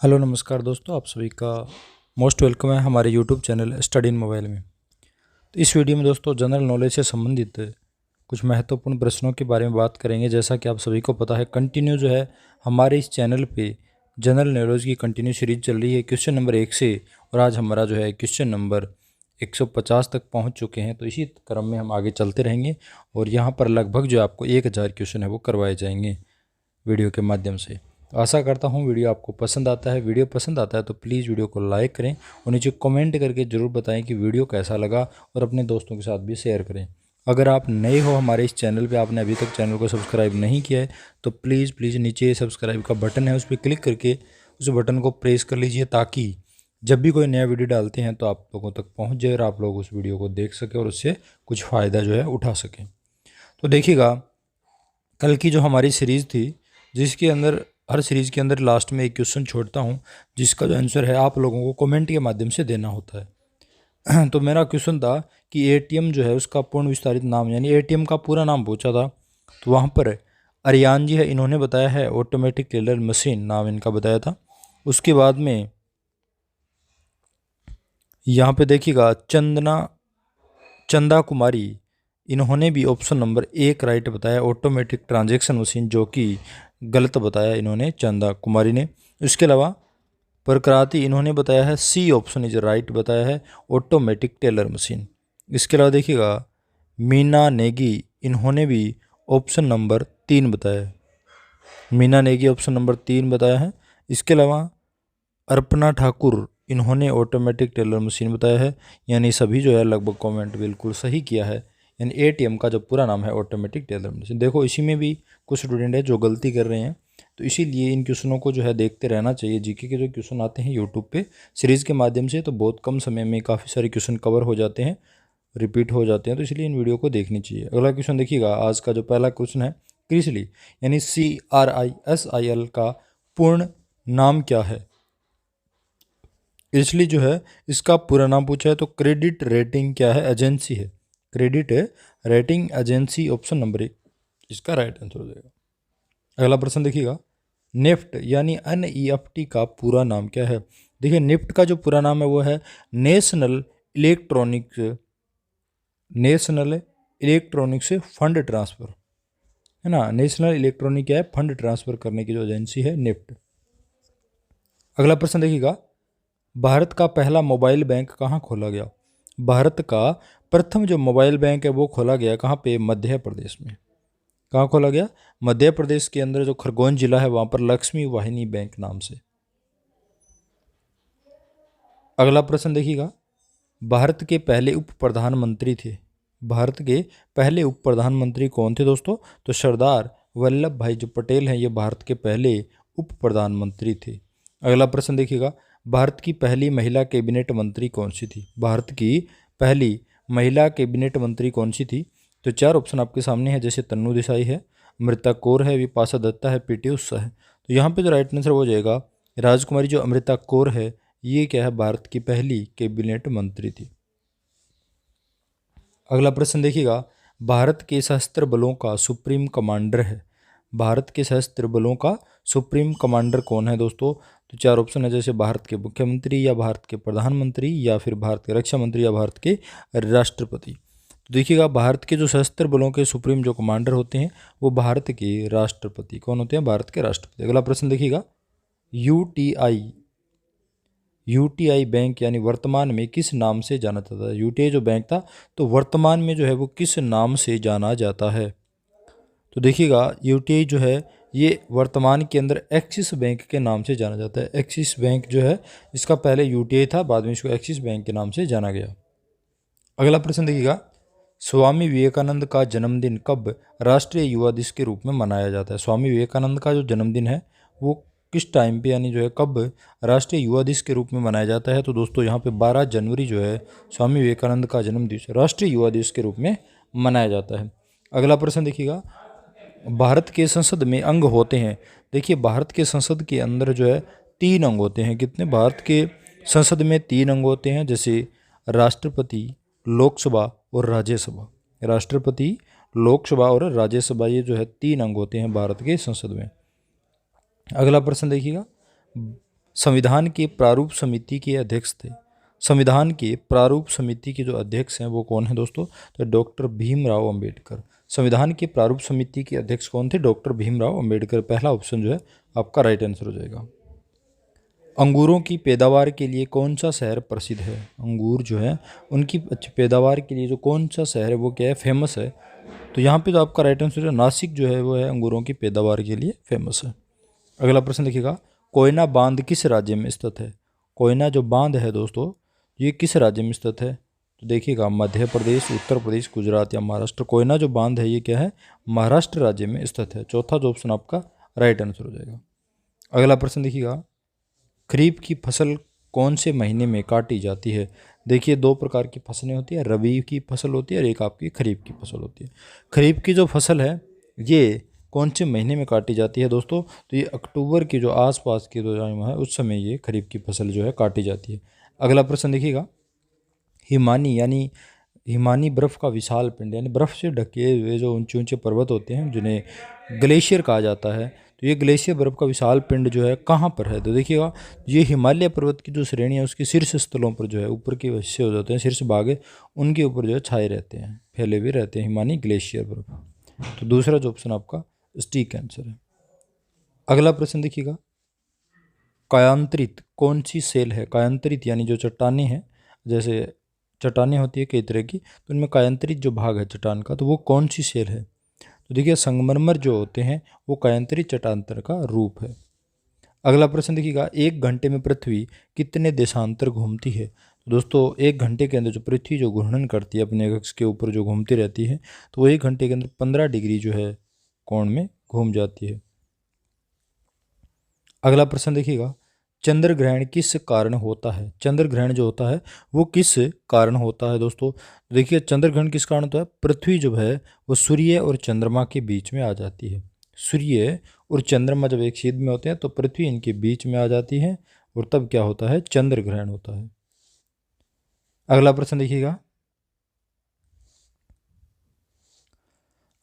Hello नमस्कार दोस्तों, आप सभी का मोस्ट वेलकम है हमारे YouTube channel study in mobile में। तो इस वीडियो में दोस्तों जनरल नॉलेज से संबंधित कुछ महत्वपूर्ण प्रश्नों के बारे में बात करेंगे। जैसा कि आप सभी को पता है, कंटिन्यू जो है हमारे इस चैनल पे जनरल नॉलेज की कंटिन्यू सीरीज चल रही है क्वेश्चन नंबर 1 से, और आज हमारा जो है क्वेश्चन नंबर 150 तक पहुँच चुके हैं। तो इसी क्रम में हम आगे चलते रहेंगे और यहाँ पर लगभग जो आपको 1000 क्वेश्चन है वो करवाए जाएंगे वीडियो के माध्यम से। तो आशा करता हूँ वीडियो आपको पसंद आता है। वीडियो पसंद आता है तो प्लीज़ वीडियो को लाइक करें और नीचे कमेंट करके ज़रूर बताएं कि वीडियो कैसा लगा, और अपने दोस्तों के साथ भी शेयर करें। अगर आप नए हो हमारे इस चैनल पे, आपने अभी तक चैनल को सब्सक्राइब नहीं किया है तो प्लीज़ नीचे सब्सक्राइब का बटन है, उस पर क्लिक करके उस बटन को प्रेस कर लीजिए, ताकि जब भी कोई नया वीडियो डालते हैं तो आप लोगों तक पहुँच जाए और आप लोग उस वीडियो को देख सकें और उससे कुछ फ़ायदा जो है उठा सकें। तो देखिएगा, कल की जो हमारी सीरीज़ थी, जिसके अंदर हर सीरीज़ के अंदर लास्ट में एक क्वेश्चन छोड़ता हूँ, जिसका जो आंसर है आप लोगों को कमेंट के माध्यम से देना होता है। तो मेरा क्वेश्चन था कि एटीएम जो है उसका पूर्ण विस्तारित नाम, यानी एटीएम का पूरा नाम पूछा था। तो वहाँ पर अरियान जी है, इन्होंने बताया है ऑटोमेटिक टेलर मशीन, नाम इनका बताया था। उसके बाद में यहाँ पे देखिएगा चंदा कुमारी, इन्होंने भी ऑप्शन नंबर 1 राइट बताया, ऑटोमेटिक ट्रांजैक्शन मशीन, जो कि गलत बताया इन्होंने, चंदा कुमारी ने। इसके अलावा प्रकृति, इन्होंने बताया है सी ऑप्शन इज राइट बताया है, ऑटोमेटिक टेलर मशीन। इसके अलावा देखिएगा मीना नेगी, इन्होंने भी ऑप्शन नंबर 3 बताया है, मीना नेगी ऑप्शन नंबर 3 बताया है। इसके अलावा अर्पणा ठाकुर, इन्होंने ऑटोमेटिक टेलर मशीन बताया है। यानी सभी जो है लगभग कमेंट बिल्कुल सही किया है। यानी एटीएम का जो पूरा नाम है ऑटोमेटिक टेलर मशीन। देखो, इसी में भी कुछ स्टूडेंट है जो गलती कर रहे हैं, तो इसीलिए इन क्वेश्चनों को जो है देखते रहना चाहिए। जीके के जो क्वेश्चन आते हैं यूट्यूब पे सीरीज़ के माध्यम से, तो बहुत कम समय में काफ़ी सारे क्वेश्चन कवर हो जाते हैं, रिपीट हो जाते हैं, तो इसलिए इन वीडियो को देखनी चाहिए। अगला क्वेश्चन देखिएगा, आज का जो पहला क्वेश्चन है, क्रिसली यानी CRISIL का पूर्ण नाम क्या है। इसलिए जो है इसका पूरा नाम पूछा है, तो क्रेडिट रेटिंग क्या है, एजेंसी है, credit rating agency, option number 1 इसका राइट आंसर हो जाएगा। अगला प्रश्न देखिएगा, निफ्ट यानी NEFT का पूरा नाम क्या है। देखिए, निफ्ट का जो पूरा नाम है वो है नेशनल इलेक्ट्रॉनिक्स फंड ट्रांसफ़र, है ना। नेशनल इलेक्ट्रॉनिक क्या है, फंड ट्रांसफ़र करने की जो एजेंसी है, निफ्ट। अगला प्रश्न देखिएगा, भारत का पहला मोबाइल बैंक कहाँ खोला गया। भारत का प्रथम जो मोबाइल बैंक है वो खोला गया कहाँ पे, मध्य प्रदेश में। कहाँ खोला गया, मध्य प्रदेश के अंदर जो खरगोन जिला है वहाँ पर लक्ष्मी वाहिनी बैंक नाम से। अगला प्रश्न देखिएगा, भारत के पहले उप प्रधानमंत्री थे। भारत के पहले उप प्रधानमंत्री कौन थे दोस्तों, तो सरदार वल्लभ भाई जो पटेल हैं, ये भारत के पहले उप प्रधानमंत्री थे। अगला प्रश्न देखिएगा, भारत की पहली महिला कैबिनेट मंत्री कौन सी थी। भारत की पहली महिला कैबिनेट मंत्री कौन सी थी, तो 4 ऑप्शन आपके सामने है, जैसे तन्नू देसाई है, अमृता कौर है, विपाशा दत्ता है, पीटी उषा है। तो यहाँ पे जो राइट आंसर हो जाएगा राजकुमारी जो अमृता कौर है, ये क्या है, भारत की पहली कैबिनेट मंत्री थी। अगला प्रश्न देखिएगा, भारत के सशस्त्र बलों का सुप्रीम कमांडर है। भारत के सशस्त्र बलों का सुप्रीम कमांडर कौन है दोस्तों, तो 4 ऑप्शन है, जैसे भारत के मुख्यमंत्री, या भारत के प्रधानमंत्री, या फिर भारत के रक्षा मंत्री, या भारत के राष्ट्रपति। तो देखिएगा, भारत के जो सशस्त्र बलों के सुप्रीम जो कमांडर होते हैं वो भारत के राष्ट्रपति कौन होते हैं, भारत के राष्ट्रपति। अगला प्रश्न देखिएगा, यूटीआई बैंक यानी वर्तमान में किस नाम से जाना जाता है। यूटीआई जो बैंक था, तो वर्तमान में जो है वो किस नाम से जाना जाता है। तो देखिएगा, यूटीआई जो है ये वर्तमान के अंदर एक्सिस बैंक के नाम से जाना जाता है। एक्सिस बैंक जो है इसका पहले यूटीआई था, बाद में इसको एक्सिस बैंक के नाम से जाना गया। अगला प्रश्न देखिएगा, स्वामी विवेकानंद का जन्मदिन कब राष्ट्रीय युवा दिवस के रूप में मनाया जाता है। स्वामी विवेकानंद का जो जन्मदिन है वो किस टाइम पे, यानी जो है कब राष्ट्रीय युवा दिवस के रूप में मनाया जाता है। तो दोस्तों यहाँ पे 12 जनवरी जो है स्वामी विवेकानंद का जन्म दिवस राष्ट्रीय युवा दिवस के रूप में मनाया जाता है। अगला प्रश्न देखिएगा, भारत के संसद में अंग होते हैं। देखिए, भारत के संसद के अंदर जो है 3 अंग होते हैं। कितने, भारत के संसद में 3 अंग होते हैं, जैसे राष्ट्रपति, लोकसभा और राज्यसभा। राष्ट्रपति, लोकसभा और राज्यसभा, ये जो है 3 अंग होते हैं भारत के संसद में। अगला प्रश्न देखिएगा, संविधान के प्रारूप समिति के अध्यक्ष थे। संविधान के प्रारूप समिति के जो अध्यक्ष हैं वो कौन है दोस्तों? तो डॉक्टर भीमराव अंबेडकर। संविधान के प्रारूप समिति के अध्यक्ष कौन थे? डॉक्टर भीमराव अंबेडकर। पहला ऑप्शन जो है आपका राइट आंसर हो जाएगा। अंगूरों की पैदावार के लिए कौन सा शहर प्रसिद्ध है? अंगूर जो है उनकी पैदावार के लिए जो कौन सा शहर है वो क्या है? फेमस है। तो यहाँ पे तो आपका राइट आंसर है नासिक जो है वो है अंगूरों की पैदावार के लिए फेमस है। अगला प्रश्न देखिएगा, कोयना बांध किस राज्य में स्थित है? कोयना जो बांध है दोस्तों ये किस राज्य में स्थित है? तो देखिएगा मध्य प्रदेश, उत्तर प्रदेश, गुजरात या महाराष्ट्र। कोयना जो बांध है ये क्या है? महाराष्ट्र राज्य में स्थित है। चौथा जो ऑप्शन आपका राइट आंसर हो जाएगा। अगला प्रश्न देखिएगा, खरीफ की फसल कौन से महीने में काटी जाती है? देखिए दो प्रकार की फसलें होती है, रबी की फसल होती है और एक आपकी खरीफ की फसल होती है। खरीफ की जो फसल है ये कौन से महीने में काटी जाती है दोस्तों? तो ये अक्टूबर के जो आसपास की जो टाइम है उस समय ये खरीफ की फसल जो है काटी जाती है। अगला प्रश्न देखिएगा, हिमानी यानी हिमानी बर्फ़ का विशाल पिंड यानी बर्फ़ से ढके हुए जो ऊंचे ऊंचे पर्वत होते हैं जिन्हें ग्लेशियर कहा जाता है, तो ये ग्लेशियर बर्फ़ का विशाल पिंड जो है कहाँ पर है? तो देखिएगा ये हिमालय पर्वत की जो श्रेणी है उसके शीर्ष स्थलों पर जो है, ऊपर के हिस्से हो जाते हैं, शीर्ष भाग है उनके ऊपर जो है छाए रहते हैं, फैले हुए रहते हैं हिमानी ग्लेशियर बर्फ़। तो दूसरा जो ऑप्शन आपका ठीक आंसर है। अगला प्रश्न देखिएगा, कायांतरित कौन सी सेल है? कायांतरित यानी जो चट्टानें हैं, जैसे चट्टानें होती है कई तरह की, तो उनमें कायांतरित जो भाग है चट्टान का तो वो कौन सी सेल है? तो देखिए संगमरमर जो होते हैं वो कायांतरित चट्टानतर का रूप है। अगला प्रश्न देखिएगा, एक घंटे में पृथ्वी कितने देशांतर घूमती है? तो दोस्तों एक घंटे के अंदर जो पृथ्वी जो घूर्णन करती है अपने अक्ष के ऊपर जो घूमती रहती है तो वो एक घंटे के अंदर 15 डिग्री जो है कोण में घूम जाती है। अगला प्रश्न देखिएगा, चंद्र ग्रहण किस कारण होता है? चंद्र ग्रहण जो होता है वो किस कारण होता है दोस्तों? देखिए चंद्र ग्रहण किस कारण होता है? पृथ्वी जो है वो सूर्य और चंद्रमा के बीच में आ जाती है। सूर्य और चंद्रमा जब एक छेद में होते हैं तो पृथ्वी इनके बीच में आ जाती है और तब क्या होता है? चंद्र ग्रहण होता है। अगला प्रश्न देखिएगा,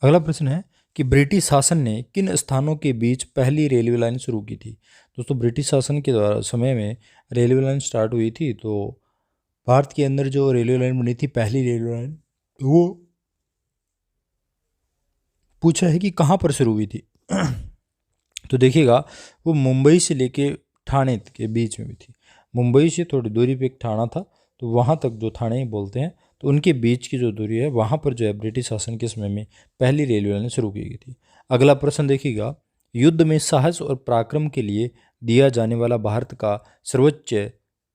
अगला प्रश्न है कि ब्रिटिश शासन ने किन स्थानों के बीच पहली रेलवे लाइन शुरू की थी? दोस्तों ब्रिटिश शासन के द्वारा समय में रेलवे लाइन स्टार्ट हुई थी, तो भारत के अंदर जो रेलवे लाइन बनी थी पहली रेलवे लाइन, तो वो पूछा है कि कहाँ पर शुरू हुई थी? तो देखिएगा वो मुंबई से लेके ठाणे के बीच में भी थी। मुंबई से थोड़ी दूरी पे एक ठाणा था, तो वहाँ तक जो ठाणे बोलते हैं तो उनके बीच की जो दूरी है वहाँ पर जो है ब्रिटिश शासन के समय में पहली रेलवे लाइन शुरू की गई थी। अगला प्रश्न देखिएगा, युद्ध में साहस और पराक्रम के लिए दिया जाने वाला भारत का सर्वोच्च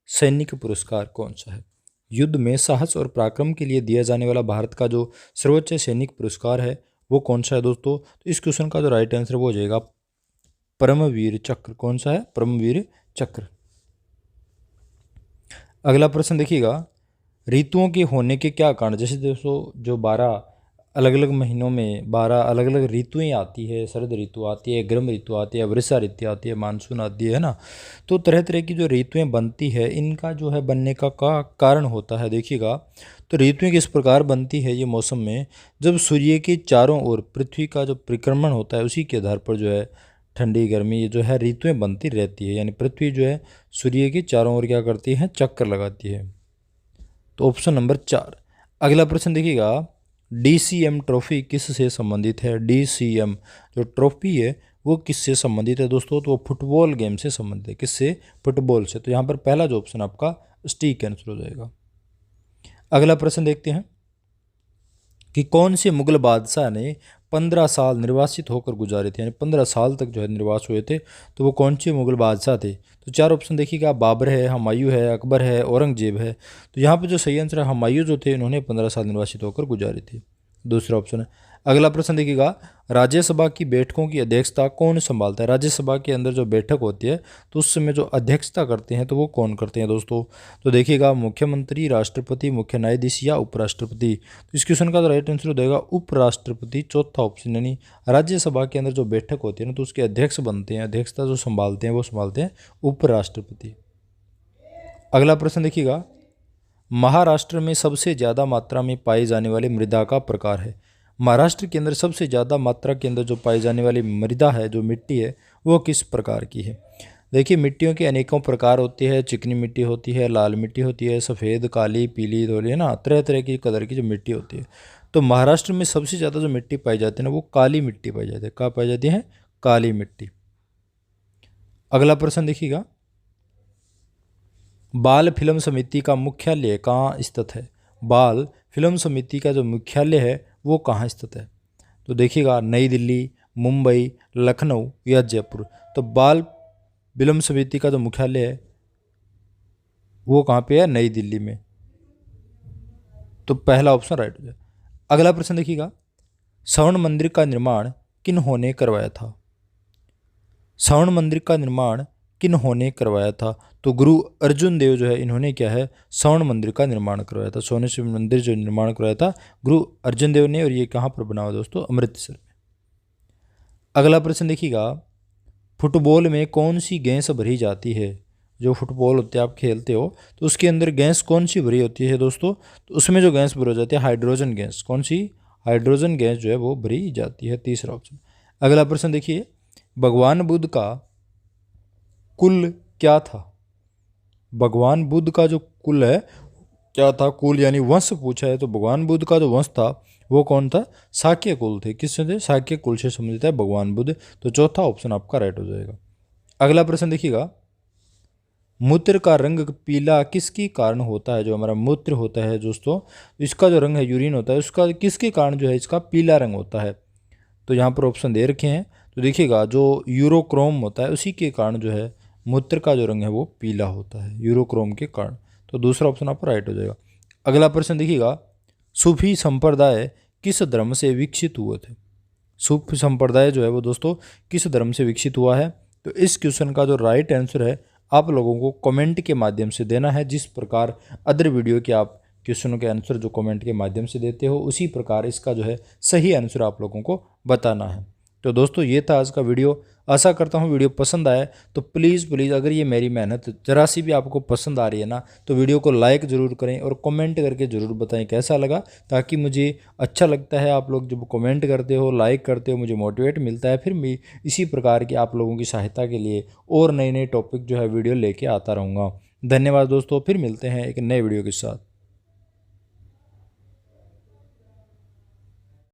सैनिक पुरस्कार कौन सा है? युद्ध में साहस और पराक्रम के लिए दिया जाने वाला भारत का जो सर्वोच्च सैनिक पुरस्कार है वो कौन सा है दोस्तों? तो इस क्वेश्चन का जो राइट आंसर वो हो जाएगा परमवीर चक्र। कौन सा है? परमवीर चक्र। अगला प्रश्न देखिएगा, ऋतुओं के होने के क्या कारण? जैसे दोस्तों जो 12 अलग अलग महीनों में 12 अलग अलग ऋतुएं आती है, शरद ऋतु आती है, गर्म ऋतु आती है, वर्षा ऋतु आती है, मानसून आती है ना, तो तरह तरह की जो ऋतुएं बनती है इनका जो है बनने का कारण होता है। देखिएगा तो ऋतुएं किस प्रकार बनती है ये मौसम में, जब सूर्य के चारों ओर पृथ्वी का जो परिक्रमण होता है उसी के आधार पर जो है ठंडी गर्मी ये जो है ऋतुएं बनती रहती है, यानी पृथ्वी जो है सूर्य के चारों ओर क्या करती है? चक्कर लगाती है। तो ऑप्शन नंबर 4। अगला प्रश्न देखिएगा, DCM ट्रॉफी किससे संबंधित है? DCM जो ट्रॉफी है वो किससे संबंधित है दोस्तों? तो वो फुटबॉल गेम से संबंधित है। किससे? फुटबॉल से। तो यहाँ पर पहला जो ऑप्शन आपका ठीक आंसर हो जाएगा। अगला प्रश्न देखते हैं कि कौन से मुगल बादशाह ने 15 साल निर्वासित होकर गुजारे थे, यानी 15 साल तक जो है निर्वास हुए थे, तो वो कौन से मुगल बादशाह थे? तो 4 ऑप्शन देखिएगा, बाबर है, हुमायूं है, अकबर है, औरंगजेब है। तो यहाँ पे जो सही आंसर है हुमायूं जो थे इन्होंने 15 साल निर्वासित होकर गुजारे थे। दूसरा ऑप्शन है। अगला प्रश्न देखिएगा, राज्यसभा की बैठकों की अध्यक्षता कौन संभालता है? राज्यसभा के अंदर जो बैठक होती है तो उस समय जो अध्यक्षता करते हैं तो वो कौन करते हैं दोस्तों? तो देखिएगा मुख्यमंत्री, राष्ट्रपति, मुख्य न्यायाधीश या उपराष्ट्रपति। तो इस क्वेश्चन का तो राइट आंसर हो जाएगा उपराष्ट्रपति। चौथा ऑप्शन, यानी राज्यसभा के अंदर जो बैठक होती है ना तो उसके अध्यक्ष बनते हैं, अध्यक्षता जो संभालते हैं वो संभालते हैं उपराष्ट्रपति। अगला प्रश्न देखिएगा, महाराष्ट्र में सबसे ज़्यादा मात्रा में पाई जाने वाली मृदा का प्रकार है? महाराष्ट्र के अंदर सबसे ज़्यादा मात्रा के अंदर जो पाई जाने वाली मृदा है, जो मिट्टी है, वो किस प्रकार की है? देखिए मिट्टियों के अनेकों प्रकार होती है, चिकनी मिट्टी होती है, लाल मिट्टी होती है, सफ़ेद, काली, पीली, धोली, है ना, तरह तरह की कलर की जो मिट्टी होती है। तो महाराष्ट्र में सबसे ज़्यादा जो मिट्टी पाई जाती है ना वो काली मिट्टी पाई जाती है। कहाँ पाई जाती है? काली मिट्टी। अगला प्रश्न देखिएगा, बाल फिल्म समिति का मुख्यालय कहाँ स्थित है? बाल फिल्म समिति का जो मुख्यालय है वो कहाँ स्थित है? तो देखिएगा नई दिल्ली, मुंबई, लखनऊ या जयपुर। तो बाल फिल्म समिति का जो मुख्यालय है वो कहाँ पे है? नई दिल्ली में। तो पहला ऑप्शन राइट हो जाए। अगला प्रश्न देखिएगा, स्वर्ण मंदिर का निर्माण किन्होंने करवाया था? स्वर्ण मंदिर का निर्माण किन्होंने करवाया था? तो गुरु अर्जुन देव जो है इन्होंने क्या है? स्वर्ण मंदिर का निर्माण करवाया था। सोने से मंदिर जो निर्माण करवाया था गुरु अर्जुन देव ने, और ये कहाँ पर बना हुआ दोस्तों? अमृतसर में। अगला प्रश्न देखिएगा, फुटबॉल में कौन सी गैस भरी जाती है? जो फुटबॉल होते हैं आप खेलते हो तो उसके अंदर गैस कौन सी भरी होती है दोस्तों? तो उसमें जो गैस भरी हो जाती है हाइड्रोजन गैस। कौन सी? हाइड्रोजन गैस जो है वो भरी जाती है। तीसरा ऑप्शन। अगला प्रश्न देखिए, भगवान बुद्ध का कुल क्या था? भगवान बुद्ध का जो कुल है क्या था? कुल यानी वंश पूछा है, तो भगवान बुद्ध का जो वंश था वो कौन था? शाक्य कुल थे। किससे थे? शाक्य कुल से संबंधित है भगवान बुद्ध। तो चौथा ऑप्शन आपका राइट हो जाएगा। अगला प्रश्न देखिएगा, मूत्र का रंग पीला किसके कारण होता है? जो हमारा मूत्र होता है दोस्तों, इसका जो रंग है, यूरिन होता है, उसका किसके कारण जो है इसका पीला रंग होता है? तो यहाँ पर ऑप्शन दे रखे हैं। तो देखिएगा जो यूरोक्रोम होता है उसी के कारण जो है मूत्र का जो रंग है वो पीला होता है, यूरोक्रोम के कारण। तो दूसरा ऑप्शन आपका राइट हो जाएगा। अगला प्रश्न देखिएगा, सूफी संप्रदाय किस धर्म से विकसित हुए थे? सूफी संप्रदाय जो है वो दोस्तों किस धर्म से विकसित हुआ है? तो इस क्वेश्चन का जो राइट आंसर है आप लोगों को कमेंट के माध्यम से देना है। जिस प्रकार अदर वीडियो के आप क्वेश्चनों के आंसर जो कमेंट के माध्यम से देते हो उसी प्रकार इसका जो है सही आंसर आप लोगों को बताना है। तो दोस्तों ये था आज का वीडियो। आशा करता हूँ वीडियो पसंद आए। तो प्लीज़ अगर ये मेरी मेहनत जरा सी भी आपको पसंद आ रही है ना तो वीडियो को लाइक ज़रूर करें और कमेंट करके ज़रूर बताएं कैसा लगा, ताकि मुझे अच्छा लगता है। आप लोग जब कमेंट करते हो, लाइक करते हो, मुझे मोटिवेट मिलता है। फिर मैं इसी प्रकार की आप लोगों की सहायता के लिए और नए नए टॉपिक जो है वीडियो लेके आता रहूँगा। धन्यवाद दोस्तों, फिर मिलते हैं एक नए वीडियो के साथ।